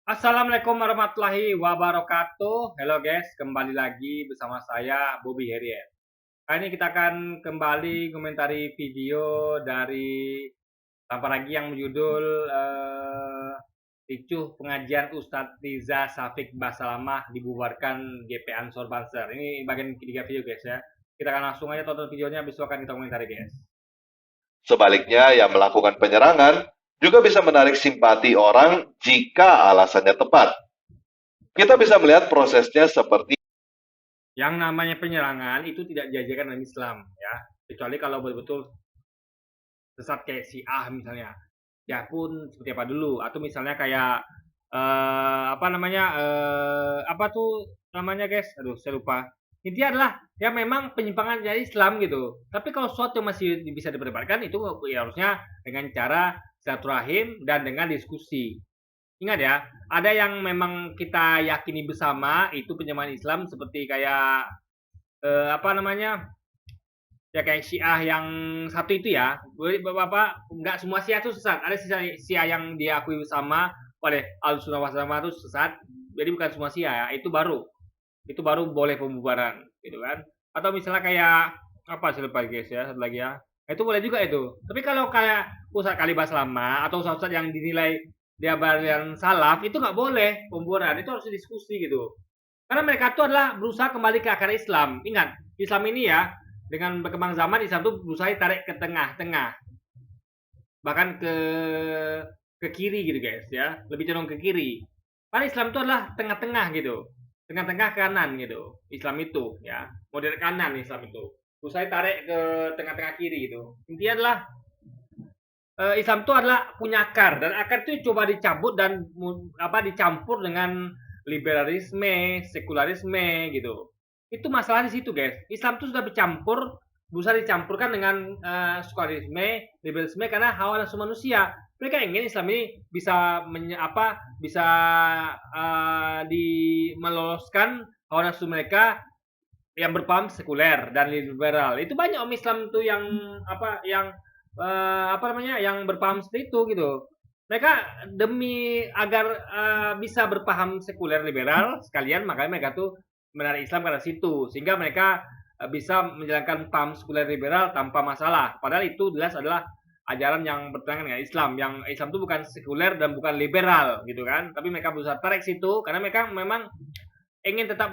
Assalamualaikum warahmatullahi wabarakatuh. Halo guys, kembali lagi bersama saya Bobby Heriet. Kali ini kita akan kembali komentari video dari tanpa lagi yang berjudul Ricuh Pengajian Ustadz Riza Syafiq Basalamah dibubarkan GP Ansor Banser. Ini bagian ketiga video guys ya. Kita akan langsung aja tonton videonya, besok akan kita komentari guys. Sebaliknya, yang melakukan penyerangan juga bisa menarik simpati orang jika alasannya tepat. Kita bisa melihat prosesnya seperti Yang namanya penyerangan itu tidak diajarkan dalam Islam ya, kecuali kalau betul-betul sesat kayak si A misalnya. Ya pun seperti apa dulu, atau misalnya kayak apa namanya, apa tuh namanya guys, aduh saya lupa. Intinya adalah ya memang penyimpangan dari Islam gitu. Tapi kalau sesuatu masih bisa diperdebatkan itu ya harusnya dengan cara silaturahim dan dengan diskusi. Ingat ya, ada yang memang kita yakini bersama itu penyimpangan Islam seperti kayak apa namanya, ya kayak Syiah yang satu itu ya, bapak nggak semua Syiah itu sesat. Ada Syiah yang diakui bersama oleh Ahlussunnah wal Jamaah itu sesat. Jadi bukan semua Syiah ya, itu baru boleh pembubaran gitu kan. Atau misalnya kayak apa sih lupa guys ya, satu lagi ya. Nah, itu boleh juga itu. Tapi kalau kayak Ustadz Kalibas Lama atau Ustadz yang dinilai dia barian salaf itu nggak boleh pembubaran, itu harus diskusi gitu. Karena mereka itu adalah berusaha kembali ke akar Islam. Ingat, Islam ini ya dengan berkembang zaman Islam itu berusaha tarik ke tengah-tengah, bahkan ke kiri gitu guys ya, lebih cenderung ke kiri. Karena Islam itu adalah tengah-tengah gitu, tengah-tengah kanan gitu. Islam itu ya, model kanan Islam itu. Berusaha tarik ke tengah-tengah kiri gitu. Intinya adalah Islam itu adalah punya akar dan akar itu coba dicabut dan apa dicampur dengan liberalisme, sekularisme gitu. Itu masalah di situ guys. Islam itu sudah bercampur, berusaha dicampurkan dengan sekularisme, liberalisme karena hawa nafsu manusia. Mereka ingin Islam ini bisa bisa meloloskan hawa nafsu mereka yang berpaham sekuler dan liberal. Itu banyak om Islam tuh yang apa namanya yang berpaham seperti itu gitu. Mereka demi agar bisa berpaham sekuler liberal sekalian, makanya mereka tuh menarik Islam ke situ sehingga mereka bisa menjalankan paham sekuler liberal tanpa masalah. Padahal itu jelas adalah ajaran yang bertentangan dengan Islam. Yang Islam itu bukan sekuler dan bukan liberal gitu kan. Tapi mereka berusaha tarik situ karena mereka memang ingin tetap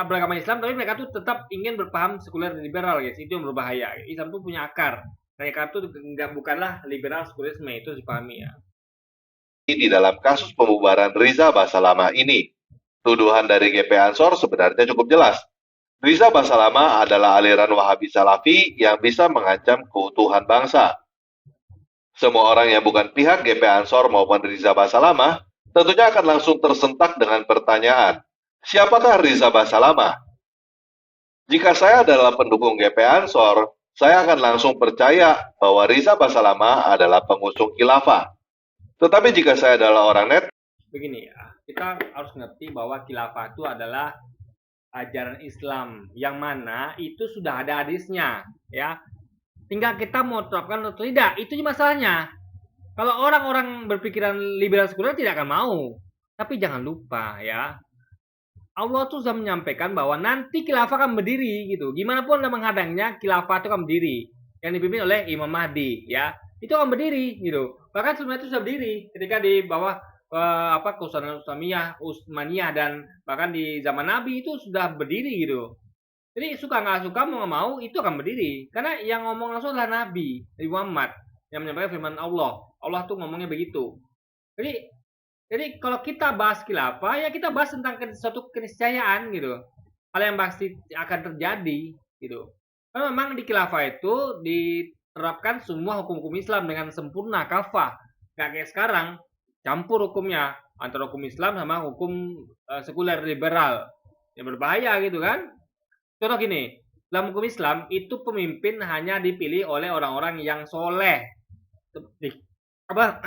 beragama Islam, tapi mereka tuh tetap ingin berpaham sekuler dan liberal guys. Itu yang berbahaya. Islam tuh punya akar. Mereka tuh nggak bukanlah liberal sekulerisme, itu dipahami ya. di dalam kasus pembubaran Riza Basalamah ini. Tuduhan dari GP Ansor sebenarnya cukup jelas. Riza Basalamah adalah aliran Wahabi Salafi yang bisa mengancam keutuhan bangsa. Semua orang yang bukan pihak GP Ansor maupun Riza Basalamah tentunya akan langsung tersentak dengan pertanyaan, siapakah Riza Basalamah? Jika saya adalah pendukung GP Ansor, saya akan langsung percaya bahwa Riza Basalamah adalah pengusung khilafah. Tetapi jika saya adalah orang net, Begini ya, kita harus ngerti bahwa khilafah itu adalah ajaran Islam yang mana itu sudah ada hadisnya ya. Tinggal kita mau terapkan atau tidak, itu masalahnya. Kalau orang-orang berpikiran liberal sekuler tidak akan mau. Tapi jangan lupa ya, Allah tuh sudah menyampaikan bahwa nanti khilafah akan berdiri gitu. Gimana pun menghadangnya, khilafah itu akan berdiri. Yang dipimpin oleh Imam Mahdi ya. Itu akan berdiri gitu. Bahkan sebenarnya itu sudah berdiri ketika di bawah Kesultanan Utsmaniyah dan bahkan di zaman Nabi itu sudah berdiri gitu. Jadi suka nggak suka mau nggak mau itu akan berdiri. Karena yang ngomong langsung adalah Nabi, Nabi Muhammad yang menyampaikan firman Allah. Allah tuh ngomongnya begitu. Jadi kalau kita bahas khilafah ya kita bahas tentang suatu keniscayaan gitu. Hal yang pasti akan terjadi gitu. Karena memang di khilafah itu diterapkan semua hukum-hukum Islam dengan sempurna kafah. Gak kayak sekarang campur hukumnya antara hukum Islam sama hukum sekuler liberal. Yang berbahaya gitu kan. Contoh gini, dalam hukum Islam itu pemimpin hanya dipilih oleh orang-orang yang soleh. Apa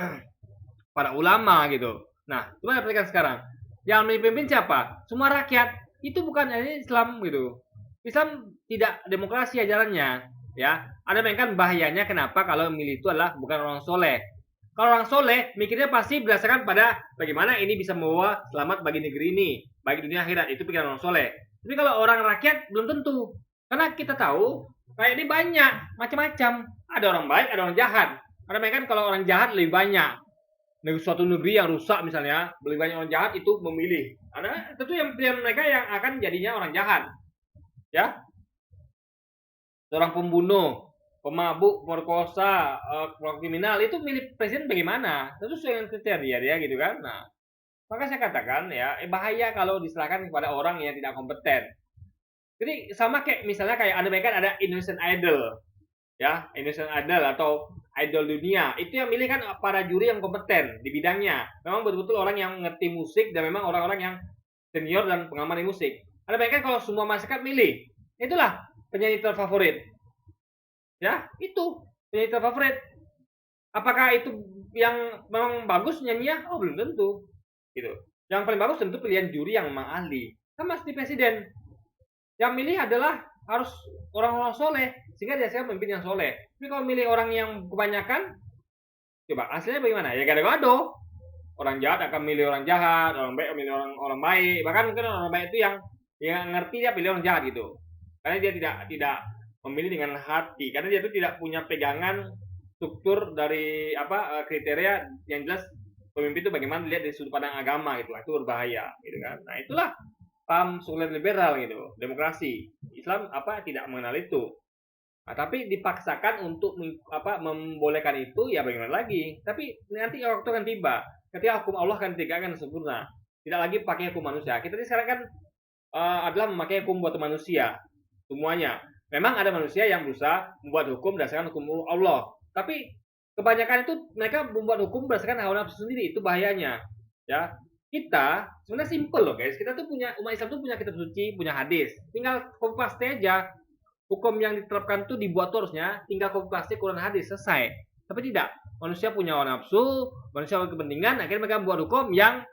para ulama gitu. Nah, coba perhatikan sekarang. Yang memimpin siapa? Semua rakyat. Itu bukan Islam gitu. Islam tidak demokrasi ajarannya, ya. Ada kan bahayanya kenapa kalau milih itu adalah bukan orang soleh. Kalau orang soleh, mikirnya pasti berdasarkan pada bagaimana ini bisa membawa selamat bagi negeri ini, bagi dunia akhirat. Itu pikiran orang soleh. Tapi kalau orang rakyat belum tentu. Karena kita tahu, kayak ini banyak, macam-macam. Ada orang baik, ada orang jahat. Karena kan kalau orang jahat lebih banyak. Suatu negeri yang rusak misalnya, lebih banyak orang jahat itu memilih. Ada tentu yang pilihan mereka yang akan jadinya orang jahat. Ya, seorang pembunuh, pemabuk, pemerkosa, kriminal itu milih presiden bagaimana? Tentu sesuai dengan kriteria dia gitu kan. Nah, maka saya katakan ya, bahaya kalau diserahkan kepada orang yang tidak kompeten. Jadi sama kayak misalnya kayak ada Indonesian Idol, ya Indonesian Idol atau Idol dunia, itu yang milih kan para juri yang kompeten di bidangnya. Memang betul-betul orang yang ngerti musik dan memang orang-orang yang senior dan pengamat di musik. Ada kan kalau semua masyarakat milih, itulah penyanyi terfavorit. Ya, itu penyanyi terfavorit. Apakah itu yang memang bagus nyanyinya? Oh, belum tentu. Gitu. Yang paling bagus tentu pilihan juri yang memang ahli. Sama seperti presiden. Yang milih adalah harus orang-orang soleh sehingga dihasilkan pemimpin yang soleh. Tapi kalau milih orang yang kebanyakan, coba hasilnya bagaimana? Ya gado-gado. Orang jahat akan milih orang jahat, orang baik milih orang baik. Bahkan mungkin orang baik itu yang ngerti dia pilih orang jahat gitu. Karena dia tidak memilih dengan hati. Karena dia itu tidak punya pegangan struktur dari kriteria yang jelas pemimpin itu bagaimana dilihat dari sudut pandang agama gitu. Itu berbahaya gitu kan. Nah, itulah paham sekuler liberal gitu, demokrasi. Islam tidak mengenal itu. Nah, tapi dipaksakan untuk membolehkan itu ya bagaimana lagi? Tapi nanti waktu akan tiba, ketika hukum Allah akan ditegakkan sempurna. Tidak lagi pakai hukum manusia. Kita ini sekarang kan adalah memakai hukum buatan manusia semuanya. Memang ada manusia yang berusaha membuat hukum berdasarkan hukum Allah. Tapi kebanyakan itu mereka membuat hukum berdasarkan hawa nafsu sendiri. Itu bahayanya. Ya, kita sebenarnya simple loh guys. Kita tuh punya umat Islam tuh punya kitab suci, punya hadis. Tinggal copy paste aja. Hukum yang diterapkan tuh dibuat terusnya, tinggal copy paste Quran hadis selesai. Tapi tidak. Manusia punya hawa nafsu, manusia punya kepentingan, akhirnya mereka membuat hukum yang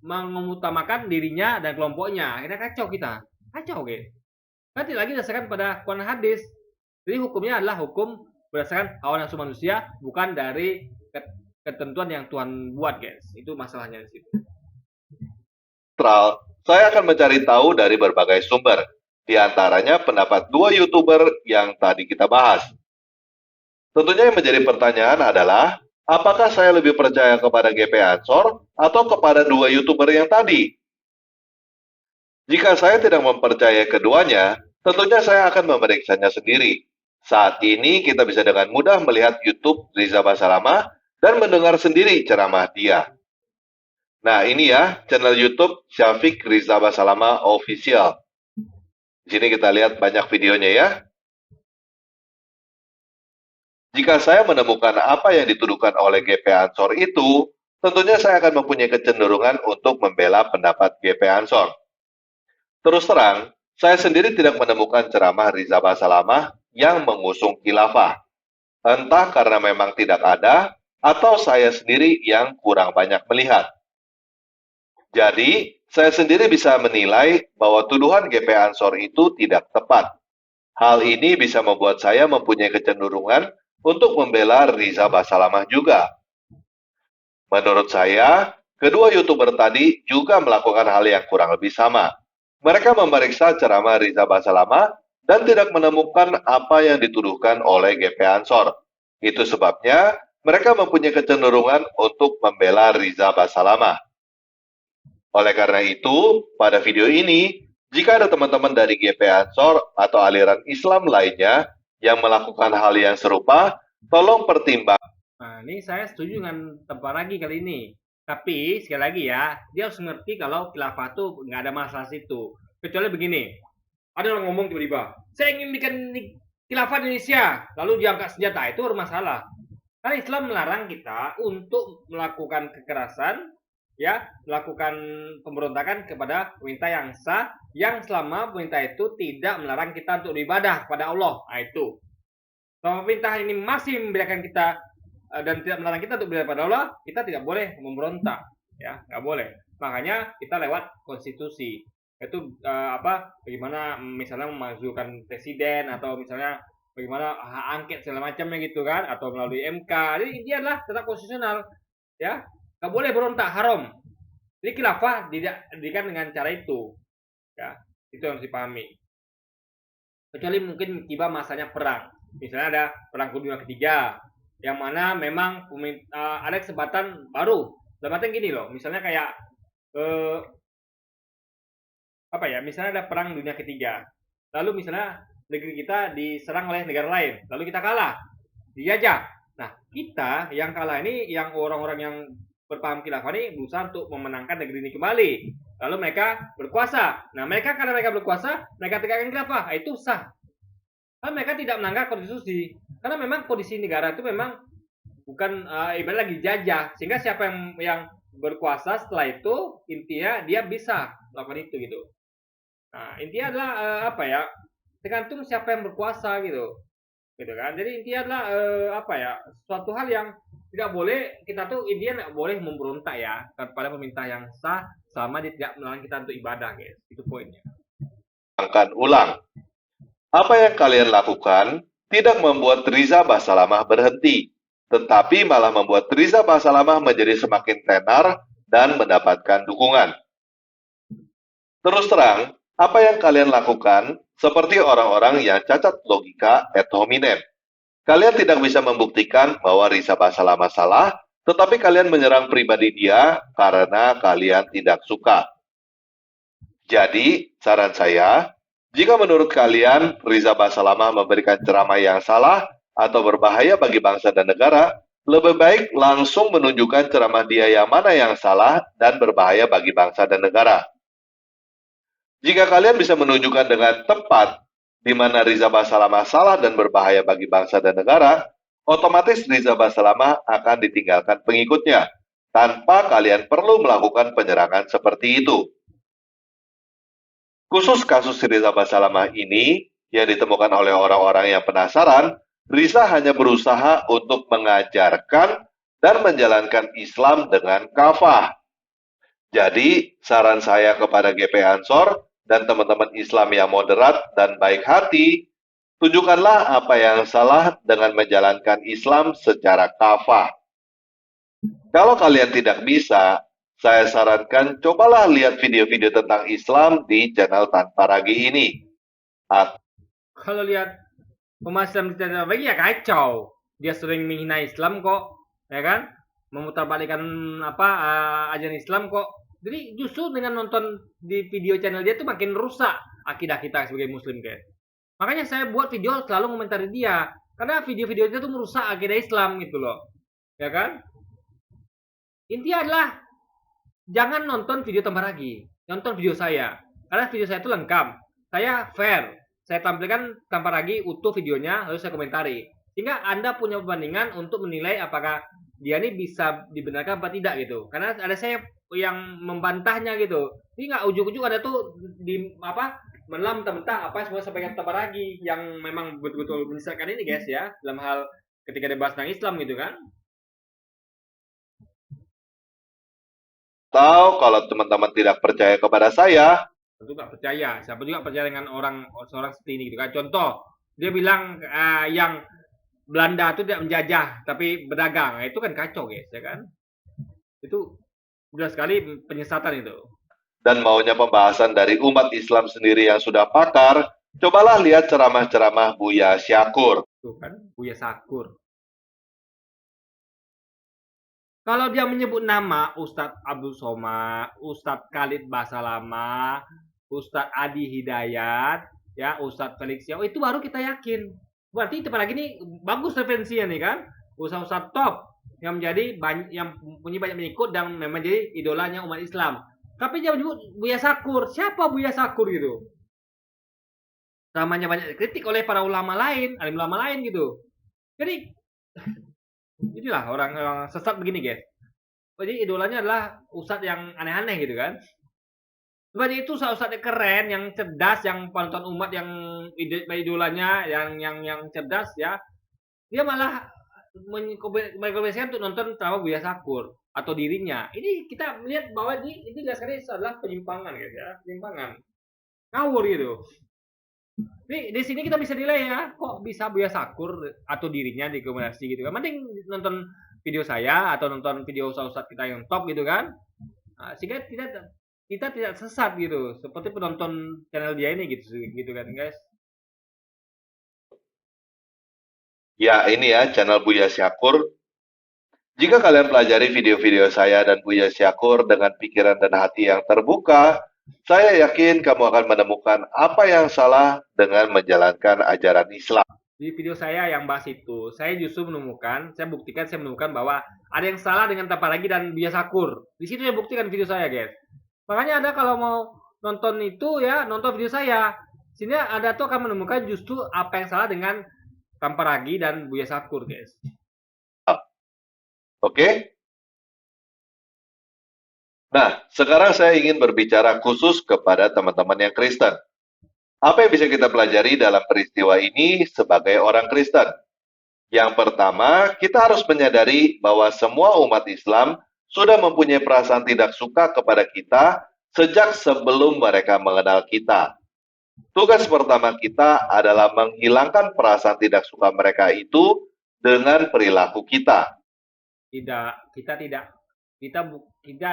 mengutamakan dirinya dan kelompoknya. Akhirnya kacau kita. Kacau guys. Kan tidak lagi berdasarkan pada Quran hadis. Jadi hukumnya adalah hukum berdasarkan hawa nafsu manusia, bukan dari ketentuan yang Tuhan buat guys. Itu masalahnya di situ. Saya akan mencari tahu dari berbagai sumber, di antaranya pendapat 2 YouTuber yang tadi kita bahas. Tentunya yang menjadi pertanyaan adalah, apakah saya lebih percaya kepada GP Ansor atau kepada 2 YouTuber yang tadi? Jika saya tidak mempercayai keduanya, tentunya saya akan memeriksanya sendiri. Saat ini kita bisa dengan mudah melihat YouTube Riza Basalamah dan mendengar sendiri ceramah dia. Nah, ini ya channel YouTube Syafiq Riza Basalamah Official. Di sini kita lihat banyak videonya ya. Jika saya menemukan apa yang dituduhkan oleh GP Ansor itu, tentunya saya akan mempunyai kecenderungan untuk membela pendapat GP Ansor. Terus terang, saya sendiri tidak menemukan ceramah Riza Basalamah yang mengusung khilafah. Entah karena memang tidak ada, atau saya sendiri yang kurang banyak melihat. Jadi, saya sendiri bisa menilai bahwa tuduhan GP Ansor itu tidak tepat. Hal ini bisa membuat saya mempunyai kecenderungan untuk membela Riza Basalamah juga. Menurut saya, kedua YouTuber tadi juga melakukan hal yang kurang lebih sama. Mereka memeriksa ceramah Riza Basalamah dan tidak menemukan apa yang dituduhkan oleh GP Ansor. Itu sebabnya mereka mempunyai kecenderungan untuk membela Riza Basalamah. Oleh karena itu, pada video ini, jika ada teman-teman dari GP Ansor atau aliran Islam lainnya yang melakukan hal yang serupa, tolong pertimbangkan. Nah, ini saya setuju dengan tempat lagi kali ini. Tapi, sekali lagi ya, dia harus mengerti kalau khilafah itu nggak ada masalah situ. Kecuali begini, ada orang ngomong tiba-tiba, saya ingin bikin khilafah Indonesia, lalu diangkat senjata, itu bermasalah. Karena Islam melarang kita untuk melakukan kekerasan, ya, melakukan pemberontakan kepada pemerintah yang sah, yang selama pemerintah itu tidak melarang kita untuk beribadah kepada Allah. Nah, itu. Kalau pemerintah ini masih membiarkan kita dan tidak melarang kita untuk beribadah kepada Allah, kita tidak boleh memberontak, ya, nggak boleh. Makanya kita lewat konstitusi. Itu bagaimana misalnya memajukan presiden atau misalnya bagaimana hak angket segala macamnya gitu kan, atau melalui MK. Jadi intinya adalah tetap konstitusional, ya. Nggak boleh berontak, haram. Jadi khilafah tidak didirikan dengan cara itu, ya. Itu yang harus dipahami. Kecuali mungkin tiba masanya perang. Misalnya ada perang dunia ketiga, yang mana memang ada kesempatan baru. Dalam artian gini loh, misalnya kayak apa ya? Misalnya ada perang dunia ketiga, lalu misalnya negeri kita diserang oleh negara lain, lalu kita kalah, dijajah. Nah, kita yang kalah ini, yang orang-orang yang berpaham khilafah ini berusaha untuk memenangkan negeri ini kembali. Lalu mereka berkuasa. Nah, karena mereka berkuasa, mereka tegakkan khilafah. Itu sah. Karena mereka tidak melanggar konstitusi. Karena memang kondisi negara itu memang bukan ibarat lagi jajah. Sehingga siapa yang berkuasa setelah itu, intinya dia bisa melakukan itu gitu. Nah, intinya adalah apa ya? Tergantung siapa yang berkuasa gitu. Gitu kan. Jadi intinya adalah apa ya? Suatu hal yang tidak boleh, kita tuh intinya nggak boleh memberontak ya kepada pemerintah yang sah selama dia tidak melarang kita untuk ibadah, guys. Itu poinnya. Akan ulang. Apa yang kalian lakukan tidak membuat Riza Basalamah berhenti, tetapi malah membuat Riza Basalamah menjadi semakin tenar dan mendapatkan dukungan. Terus terang, apa yang kalian lakukan seperti orang-orang yang cacat logika ad hominem. Kalian tidak bisa membuktikan bahwa Riza Basalamah salah, tetapi kalian menyerang pribadi dia karena kalian tidak suka. Jadi, saran saya, jika menurut kalian Riza Basalamah memberikan ceramah yang salah atau berbahaya bagi bangsa dan negara, lebih baik langsung menunjukkan ceramah dia yang mana yang salah dan berbahaya bagi bangsa dan negara. Jika kalian bisa menunjukkan dengan tepat di mana Riza Basalamah salah dan berbahaya bagi bangsa dan negara, otomatis Riza Basalamah akan ditinggalkan pengikutnya, tanpa kalian perlu melakukan penyerangan seperti itu. Khusus kasus Riza Basalamah ini, yang ditemukan oleh orang-orang yang penasaran, Riza hanya berusaha untuk mengajarkan dan menjalankan Islam dengan kafah. Jadi, saran saya kepada GP Ansor dan teman-teman Islam yang moderat dan baik hati, tunjukkanlah apa yang salah dengan menjalankan Islam secara kafah. Kalau kalian tidak bisa, saya sarankan cobalah lihat video-video tentang Islam di channel Tanpa Ragi ini. Kalau lihat pemahaman Islam di channel bagi ya kacau. Dia sering menghina Islam kok, ya kan? Memutarbalikkan ajaran Islam kok. Jadi justru dengan nonton di video channel dia tuh makin rusak akidah kita sebagai muslim, guys. Makanya saya buat video selalu komentari dia. Karena video-video dia tuh merusak akidah Islam gitu loh. Ya kan? Intinya adalah jangan nonton video Tanpa Ragi, nonton video saya. Karena video saya itu lengkap. Saya fair. Saya tampilkan Tanpa Ragi utuh videonya, lalu saya komentari. Sehingga Anda punya perbandingan untuk menilai apakah dia ini bisa dibenarkan apa tidak gitu. Karena ada saya yang membantahnya gitu. Jadi nggak ujuk-ujuk ada tuh menelan mentah-mentah apa yang semua sampaikan Tanpa Ragi yang memang betul-betul menyesatkan ini, guys, ya, dalam hal ketika dibahas tentang Islam gitu kan. Atau kalau teman-teman tidak percaya kepada saya, tentu nggak percaya. Siapa juga percaya dengan seorang seperti ini gitu kan. Contoh, dia bilang yang Belanda itu tidak menjajah tapi berdagang. Nah, itu kan kacau, guys, ya kan? Itu udah sekali penyesatan itu. Dan maunya pembahasan dari umat Islam sendiri yang sudah pakar, cobalah lihat ceramah-ceramah Buya Syakur. Tuh kan, Buya Syakur. Kalau dia menyebut nama Ustadz Abdul Somad, Ustadz Khalid Basalamah, Ustadz Adi Hidayat, ya, Ustadz Felix Yao, itu baru kita yakin. Berarti apalagi ini bagus referensinya nih kan, Ustadz top yang punya banyak pengikut dan memang jadi idolanya umat Islam. Tapi dia menyebut Buya Syakur. Siapa Buya Syakur gitu? Namanya banyak kritik oleh para ulama lain, alim ulama lain gitu. Jadi inilah orang-orang sesat begini, guys. Jadi idolanya adalah ustadz yang aneh-aneh gitu kan. Sebenarnya itu ustadz yang keren, yang cerdas, yang panutan umat, yang idolanya yang cerdas ya. Dia malah merekomendasikan untuk nonton ceramah Buya Syakur atau dirinya. Ini kita melihat bahwa ini jelas sekali adalah penyimpangan, guys, ya, penyimpangan. Ngawur gitu. Di sini kita bisa nilai ya, kok bisa Buya Sakur atau dirinya direkomendasi gitu kan. Mending nonton video saya atau nonton video ustaz kita yang top gitu kan. Nah, sehingga kita tidak sesat gitu, seperti penonton channel dia ini gitu gitu kan guys. Ya, ini ya channel Buya Syakur. Jika kalian pelajari video-video saya dan Buya Syakur dengan pikiran dan hati yang terbuka, saya yakin kamu akan menemukan apa yang salah dengan menjalankan ajaran Islam. Di video saya yang bahas itu, saya justru menemukan, saya menemukan bahwa ada yang salah dengan Taparagi dan Buya Sakur. Di situ saya buktikan video saya, guys. Makanya ada kalau mau nonton itu ya, nonton video saya. Sini ada tuh akan menemukan justru apa yang salah dengan Taparagi dan Buya Sakur, guys. Oke? Nah, sekarang saya ingin berbicara khusus kepada teman-teman yang Kristen. Apa yang bisa kita pelajari dalam peristiwa ini sebagai orang Kristen? Yang pertama, kita harus menyadari bahwa semua umat Islam sudah mempunyai perasaan tidak suka kepada kita sejak sebelum mereka mengenal kita. Tugas pertama kita adalah menghilangkan perasaan tidak suka mereka itu dengan perilaku kita. Kita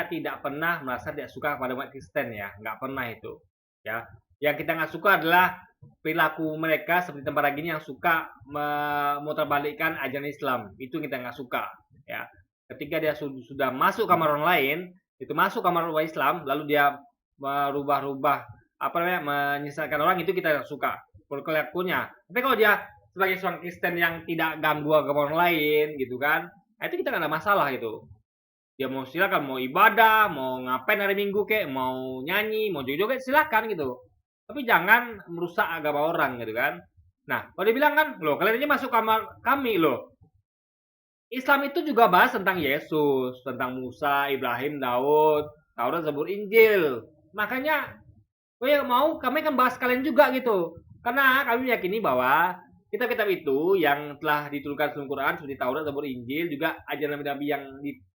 tidak pernah merasa tidak suka kepada umat Kristen ya, nggak pernah itu. Ya, yang kita nggak suka adalah perilaku mereka seperti tempat lagi ini yang suka memutarbalikkan ajaran Islam. Itu kita nggak suka. Ya, ketika dia sudah masuk kamar orang lain, itu masuk kamar orang Islam, lalu dia merubah-rubah apa namanya menyesatkan orang, itu kita nggak suka perilakunya. Tapi kalau dia sebagai seorang Kristen yang tidak ganggu agama orang lain gitu kan, itu kita nggak ada masalah gitu. Dia mau silakan, mau ibadah, mau ngapain hari Minggu kek, mau nyanyi, mau joget-joget silakan gitu. Tapi jangan merusak agama orang gitu kan. Nah, kalau dibilang kan, loh kalian ini masuk kamar kami loh. Islam itu juga bahas tentang Yesus, tentang Musa, Ibrahim, Daud, Taurat, Zabur, Injil. Makanya, mau kami akan bahas kalian juga gitu. Karena kami meyakini bahwa kitab-kitab itu yang telah diturunkan dalam Quran seperti Taurat, Zabur, Injil, juga ajaran nabi-nabi yang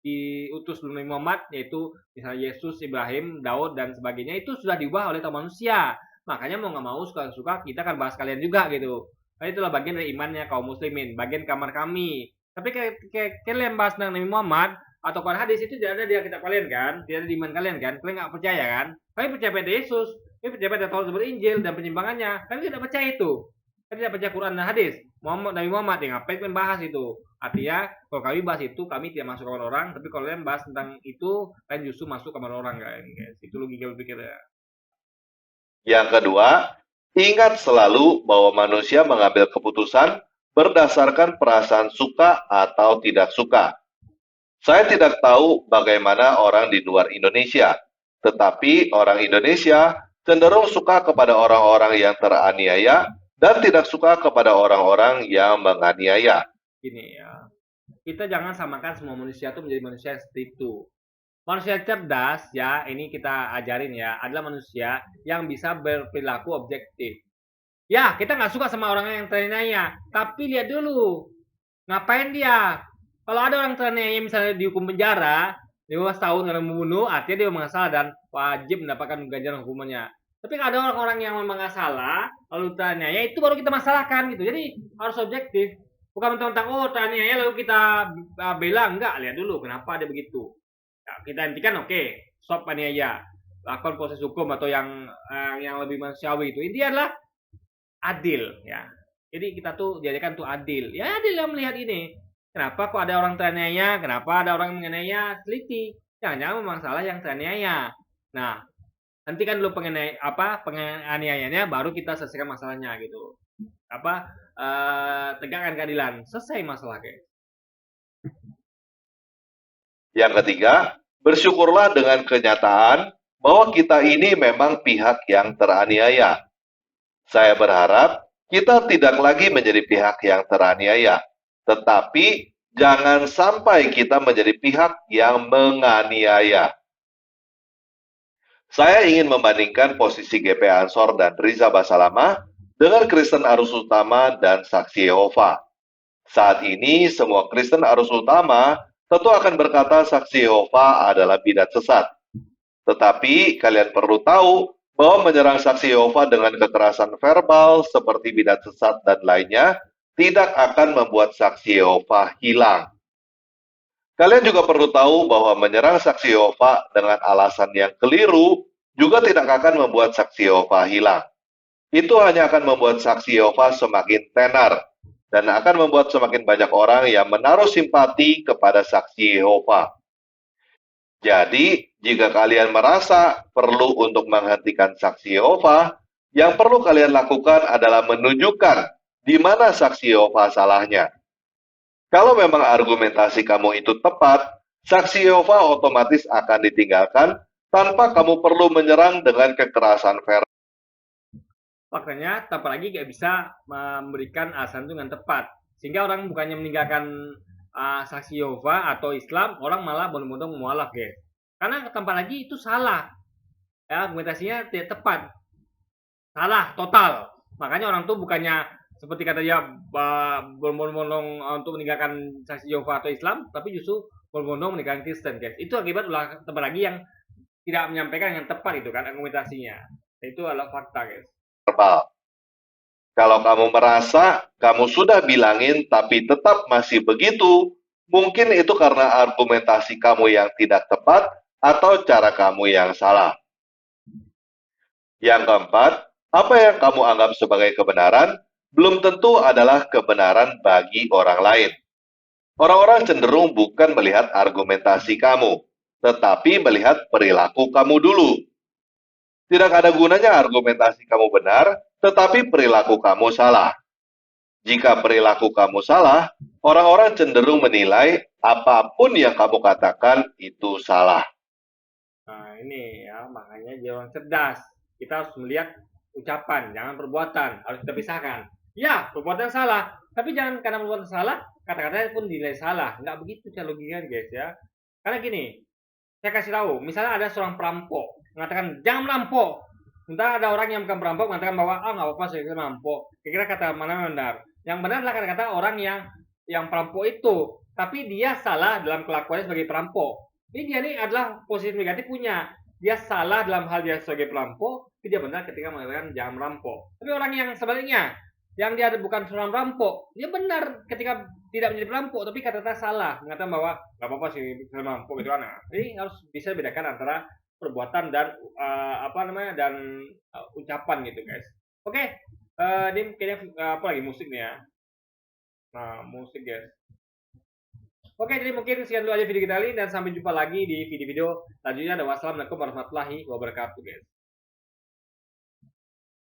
diutus sebelum Nabi Muhammad, yaitu misalnya Yesus, Ibrahim, Daud, dan sebagainya, itu sudah diubah oleh manusia. Makanya mau nggak mau suka-suka kita akan bahas kalian juga gitu. Nah, itulah bagian dari imannya kaum muslimin, bagian kamar kami. Tapi kalian bahas tentang Nabi Muhammad atau Quran hadis itu tidak ada di kitab kalian kan, tidak ada di iman kalian kan, kalian nggak percaya kan? Kalian percaya pada Yesus, kalian percaya pada Taurat, Zabur, Injil dan penyimpangannya, kalian tidak percaya itu. Kalian tidak percaya Quran dan hadis. Nabi Muhammad yang ngapain kalian bahas itu? Artinya kalau kami bahas itu kami tidak masuk kamar orang, tapi kalau kalian bahas tentang itu kalian justru masuk kamar orang guys. Itu logika berpikirnya. Yang kedua, ingat selalu bahwa manusia mengambil keputusan berdasarkan perasaan suka atau tidak suka. Saya tidak tahu bagaimana orang di luar Indonesia, tetapi orang Indonesia cenderung suka kepada orang-orang yang teraniaya dan tidak suka kepada orang-orang yang menganiaya. Gini ya, kita jangan samakan semua manusia itu menjadi manusia yang seperti itu. Manusia cerdas ya, ini kita ajarin ya, adalah manusia yang bisa berperilaku objektif. Ya, kita nggak suka sama orang yang teraniaya, tapi lihat dulu, ngapain dia? Kalau ada orang teraniaya misalnya dihukum penjara, 15 tahun karena membunuh, artinya dia memang salah dan wajib mendapatkan ganjaran hukumannya. Tapi kalau ada orang-orang yang memang nggak salah, lalu teraniaya, itu baru kita masalahkan gitu. Jadi harus objektif. Bukan mentang-mentang, oh teraniaya lalu kita bela, enggak, lihat dulu kenapa dia begitu. Ya, kita hentikan, oke, stop aniaya, lakukan proses hukum atau yang lebih manusiawi itu. Intinya adalah adil ya. Jadi kita tuh diajarkan tuh adil. Ya adil yang melihat ini. Kenapa kok ada orang teraniaya? Kenapa ada orang yang menganiaya? Teliti. Jangan-jangan memang salah yang teraniaya. Nah, hentikan dulu penganiayaannya, baru kita selesaikan masalahnya gitu. Tegakkan keadilan. Selesai masalah guys. Yang ketiga, bersyukurlah dengan kenyataan bahwa kita ini memang pihak yang teraniaya. Saya berharap kita tidak lagi menjadi pihak yang teraniaya, tetapi jangan sampai kita menjadi pihak yang menganiaya. Saya ingin membandingkan posisi GP Ansor dan Riza Basalama dengan Kristen Arus Utama dan Saksi Yehova. Saat ini semua Kristen Arus Utama tentu akan berkata Saksi Yehova adalah bidat sesat. Tetapi kalian perlu tahu bahwa menyerang saksi Yehova dengan kekerasan verbal seperti bidat sesat dan lainnya tidak akan membuat saksi Yehova hilang. Kalian juga perlu tahu bahwa menyerang saksi Yehova dengan alasan yang keliru juga tidak akan membuat saksi Yehova hilang. Itu hanya akan membuat saksi Yehova semakin tenar dan akan membuat semakin banyak orang yang menaruh simpati kepada saksi Yehova. Jadi, jika kalian merasa perlu untuk menghentikan saksi Yehova, yang perlu kalian lakukan adalah menunjukkan di mana saksi Yehova salahnya. Kalau memang argumentasi kamu itu tepat, saksi Yehova otomatis akan ditinggalkan tanpa kamu perlu menyerang dengan kekerasan verbal. Faktanya, tanpa lagi nggak bisa memberikan alasan itu dengan tepat. Sehingga orang bukannya meninggalkan saksi Yehova atau Islam, orang malah bondong-bondong mualaf, guys. Karena tanpa lagi itu salah. Ya, argumentasinya tidak tepat. Salah, total. Makanya orang tuh bukannya seperti kata dia berbondong-bondong untuk meninggalkan saksi Yehova atau Islam, tapi justru berbondong meninggalkan Kristen, guys. Itu akibat ulah tempat lagi yang tidak menyampaikan yang tepat itu kan argumentasinya. Itu adalah fakta, guys. Kalau kamu merasa kamu sudah bilangin tapi tetap masih begitu, mungkin itu karena argumentasi kamu yang tidak tepat atau cara kamu yang salah. Yang keempat, apa yang kamu anggap sebagai kebenaran belum tentu adalah kebenaran bagi orang lain. Orang-orang cenderung bukan melihat argumentasi kamu, tetapi melihat perilaku kamu dulu. Tidak ada gunanya argumentasi kamu benar, tetapi perilaku kamu salah. Jika perilaku kamu salah, orang-orang cenderung menilai apapun yang kamu katakan itu salah. Nah, ini ya, makanya jadi orang cerdas. Kita harus melihat ucapan, jangan perbuatan. Harus kita pisahkan. Ya, perbuatan salah. Tapi jangan karena perbuatan salah, kata-katanya pun dinilai salah. Nggak begitu cara logikanya, guys ya. Karena gini, saya kasih tahu, misalnya ada seorang perampok mengatakan jangan merampok. Entah ada orang yang bukan perampok mengatakan bahwa nggak apa-apa saya merampok. Kira-kira kata mana benar? Yang benar adalah kata-kata orang yang perampok itu, tapi dia salah dalam kelakuannya sebagai perampok. Ini dia nih adalah positif negatif punya. Dia salah dalam hal dia sebagai perampok, tapi dia benar ketika mengatakan jangan merampok. Tapi orang yang sebaliknya, yang dia bukan seorang perampok, dia benar ketika tidak menjadi perampok, tapi kata-kata salah, mengatakan bahwa nggak apa-apa sih perampok gitu kan. Jadi harus bisa bedakan antara perbuatan dan ucapan gitu guys. Oke, ini kayaknya apa lagi musik nih ya. Nah, musik guys. Oke, jadi mungkin sekian dulu aja video kita kali ini dan sampai jumpa lagi di video-video selanjutnya. Dan wassalamualaikum warahmatullahi wabarakatuh guys.